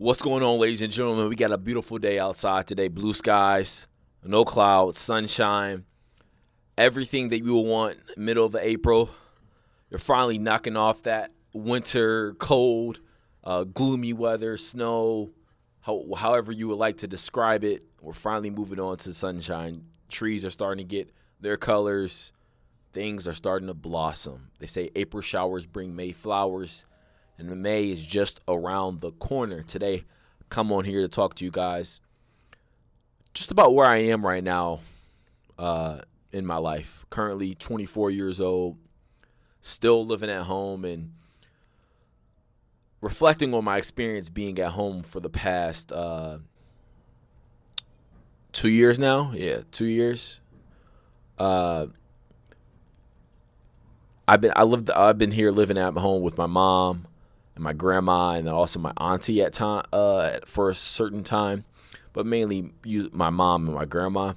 What's going on, ladies and gentlemen? We got a beautiful day outside today. Blue skies, no clouds, sunshine, everything that you will want middle of April. You're finally knocking off that winter cold, gloomy weather, snow, however you would like to describe it. We're finally moving on to sunshine. Trees are starting to get their colors. Things are starting to blossom. They say April showers bring May flowers, and May is just around the corner. Today, come on here to talk to you guys just about where I am right now in my life. Currently 24 years old, still living at home and reflecting on my experience being at home for the past 2 years now. Yeah, 2 years. Uh, I've been here living at home with my mom and my grandma, and then also my auntie at time for a certain time, but mainly my mom and my grandma.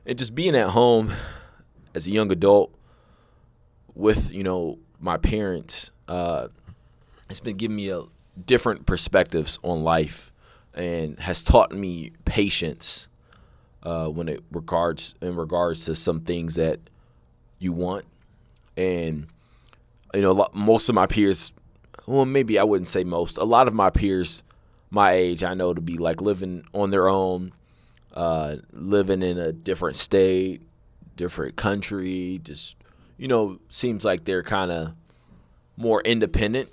And just being at home as a young adult with my parents, it's been giving me a different perspectives on life, and has taught me patience in regards to some things that you want. And most of my peers, well, maybe I wouldn't say most, a lot of my peers my age I know to be like living on their own, living in a different state, different country, just seems like they're kind of more independent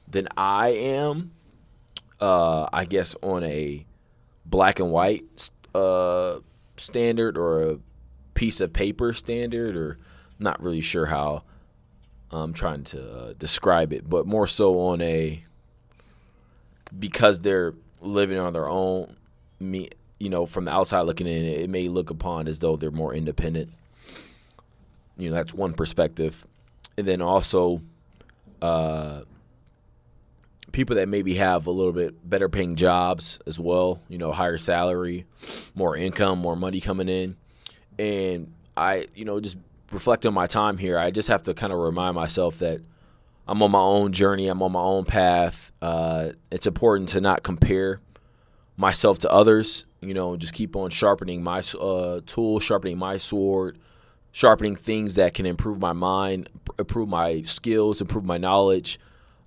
than I am. I guess on a black and white standard, or a piece of paper standard, or not really sure how I'm trying to describe it, but more so on because they're living on their own. From the outside looking in, it may look upon as though they're more independent. That's one perspective. And then also, people that maybe have a little bit better paying jobs as well, higher salary, more income, more money coming in. And I, just reflect on my time here, I just have to kind of remind myself that I'm on my own journey. I'm on my own path. It's important to not compare myself to others. Just keep on sharpening my tool, sharpening my sword, sharpening things that can improve my mind, improve my skills, improve my knowledge,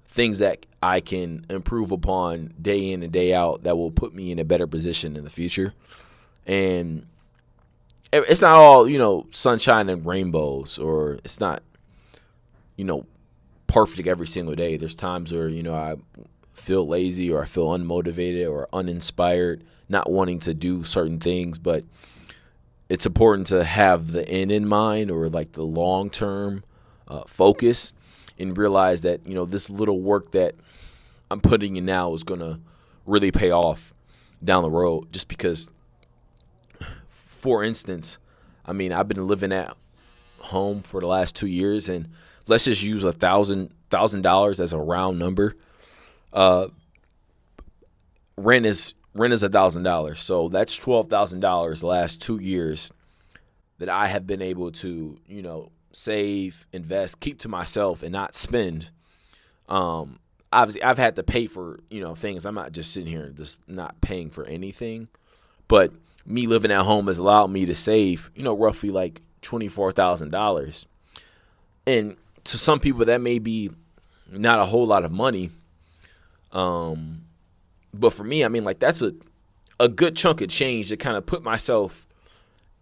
things that I can improve upon day in and day out that will put me in a better position in the future. And it's not all, sunshine and rainbows, or it's not, perfect every single day. There's times where, I feel lazy, or I feel unmotivated or uninspired, not wanting to do certain things. But it's important to have the end in mind, or like the long-term focus, and realize that, this little work that I'm putting in now is going to really pay off down the road. Just because, for instance, I've been living at home for the last 2 years, and let's just use $1,000 as a round number. Rent is $1,000, so that's $12,000 the last 2 years that I have been able to, save, invest, keep to myself, and not spend. Obviously, I've had to pay for things. I'm not just sitting here just not paying for anything, but me living at home has allowed me to save, roughly like $24,000. And to some people, that may be not a whole lot of money. But for me, that's a good chunk of change to kind of put myself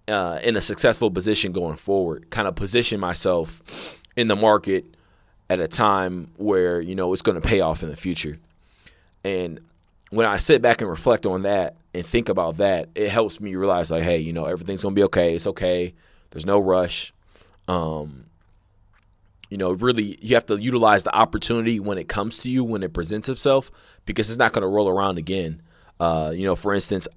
in a successful position going forward, kind of position myself in the market at a time where, it's going to pay off in the future. And when I sit back and reflect on that and think about that, it helps me realize, like, hey, everything's going to be okay. It's okay. There's no rush. Really, you have to utilize the opportunity when it comes to you, when it presents itself, because it's not going to roll around again. For instance,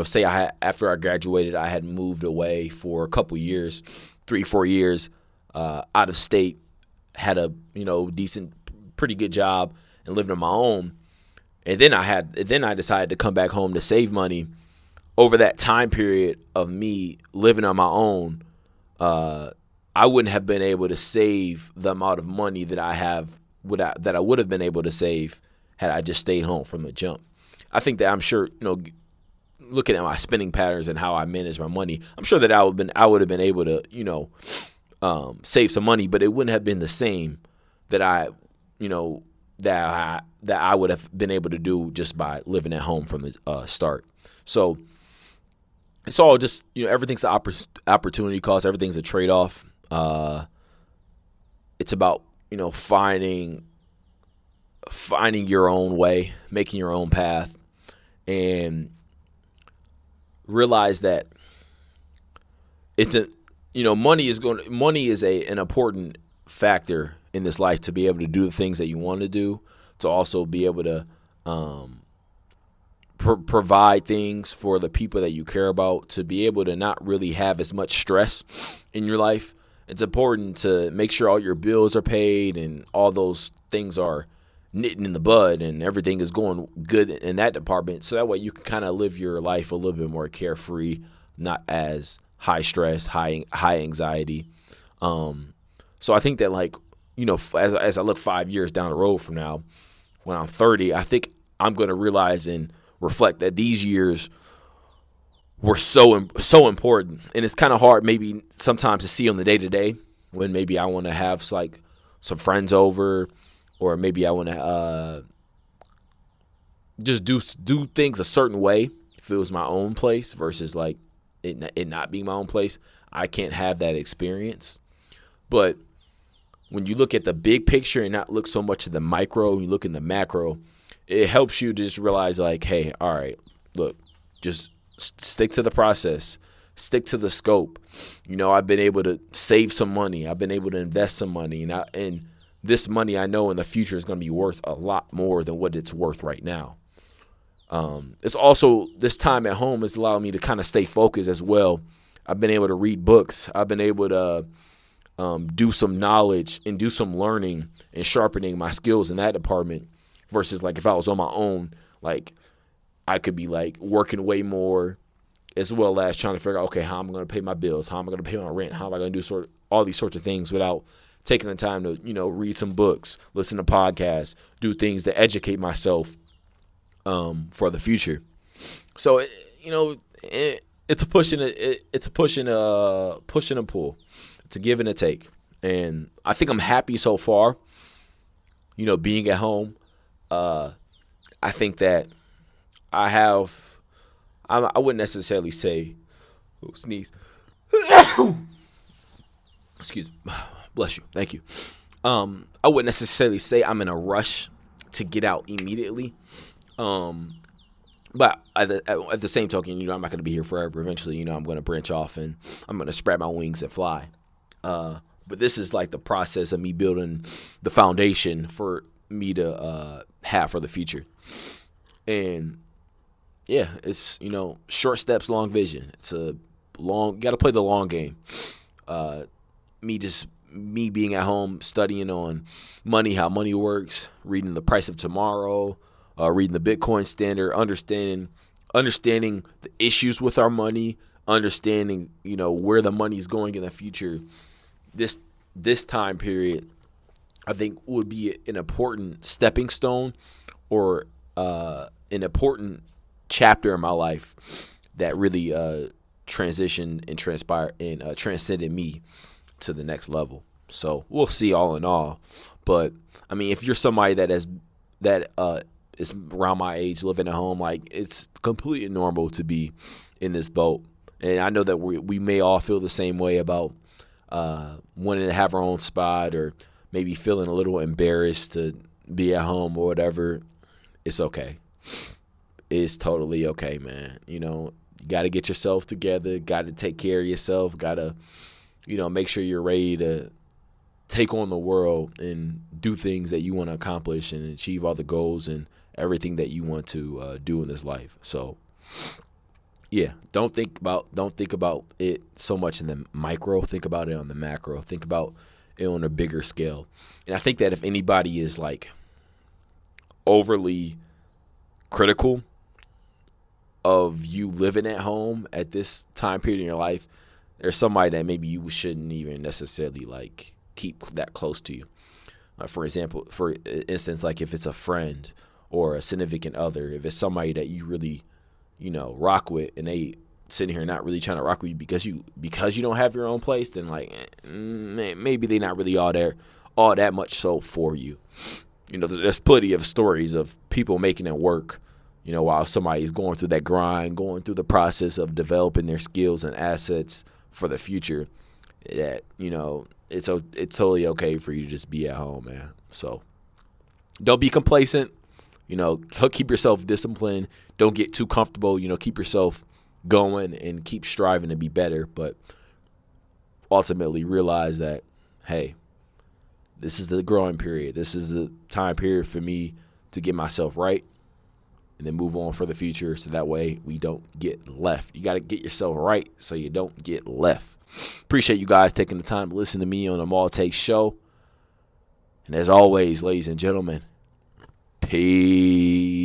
say after I graduated, I had moved away for a couple years, 3-4 years, out of state, had a, decent, pretty good job, and lived on my own. And then I decided to come back home to save money. Over that time period of me living on my own, I wouldn't have been able to save the amount of money that I would have been able to save had I just stayed home from the jump. I think that I'm sure, looking at my spending patterns and how I manage my money, I'm sure that I would have been able to, save some money, but it wouldn't have been the same that I would have been able to do just by living at home from the start. So it's all just, everything's an opportunity cost. Everything's a trade-off. It's about, finding your own way, making your own path, and realize that money is an important factor in this life to be able to do the things that you want to do, to also be able to provide things for the people that you care about, to be able to not really have as much stress in your life. It's important to make sure all your bills are paid and all those things are nitting in the bud and everything is going good in that department. So that way you can kind of live your life a little bit more carefree, not as high stress, high anxiety. So I think that, like, as I look 5 years down the road from now, when I'm 30, I think I'm going to realize and reflect that these years were so important. And it's kind of hard maybe sometimes to see on the day-to-day when maybe I want to have like some friends over, or maybe I want to just do things a certain way if it was my own place versus like it not being my own place. I can't have that experience. But when you look at the big picture and not look so much at the micro, you look in the macro, it helps you to just realize, like, hey, all right, look, just stick to the process, stick to the scope. I've been able to save some money. I've been able to invest some money. And this money, I know in the future is going to be worth a lot more than what it's worth right now. It's also, this time at home has allowed me to kind of stay focused as well. I've been able to read books. I've been able to do some knowledge and do some learning and sharpening my skills in that department, versus like if I was on my own, like I could be like working way more, as well as trying to figure out, okay, how am I going to pay my bills? How am I going to pay my rent? How am I going to do all these sorts of things without taking the time to, read some books, listen to podcasts, do things to educate myself for the future. So, it's a push and a pull. It's a give and a take. And I think I'm happy so far, being at home. I think that I wouldn't necessarily say, sneeze. Excuse me. Bless you. Thank you. I wouldn't necessarily say I'm in a rush to get out immediately. But at the same token, I'm not going to be here forever. Eventually, I'm going to branch off and I'm going to spread my wings and fly. But this is like the process of me building the foundation for me to have for the future. And yeah, it's, short steps, long vision. It's got to play the long game. Me being at home, studying on money, how money works, reading The Price of Tomorrow, reading the Bitcoin Standard, understanding the issues with our money, understanding, where the money is going in the future. This time period, I think, would be an important stepping stone or an important chapter in my life that really transitioned and transpired and transcended me to the next level. So we'll see all in all. But I mean, if you're somebody that is around my age, living at home, like, it's completely normal to be in this boat. And I know that we may all feel the same way about wanting to have our own spot, or maybe feeling a little embarrassed to be at home or whatever. It's okay. It's totally okay, man. You got to get yourself together, got to take care of yourself, got to, make sure you're ready to take on the world and do things that you want to accomplish and achieve all the goals and everything that you want to do in this life. So, yeah, don't think about it so much in the micro. Think about it on the macro. Think about it on a bigger scale. And I think that if anybody is like overly critical of you living at home at this time period in your life, there's somebody that maybe you shouldn't even necessarily like keep that close to you. For instance, like if it's a friend or a significant other, if it's somebody that you really, rock with, and they sitting here not really trying to rock with you because you don't have your own place, then like maybe they're not really all that much so for you. There's plenty of stories of people making it work, while somebody's going through that grind, going through the process of developing their skills and assets for the future. That it's totally okay for you to just be at home, man. So don't be complacent. Keep yourself disciplined. Don't get too comfortable. Keep yourself going and keep striving to be better. But ultimately realize that, hey, this is the growing period. This is the time period for me to get myself right and then move on for the future, so that way we don't get left. You got to get yourself right so you don't get left. Appreciate you guys taking the time to listen to me on the Maul Take Show. And as always, ladies and gentlemen, peace.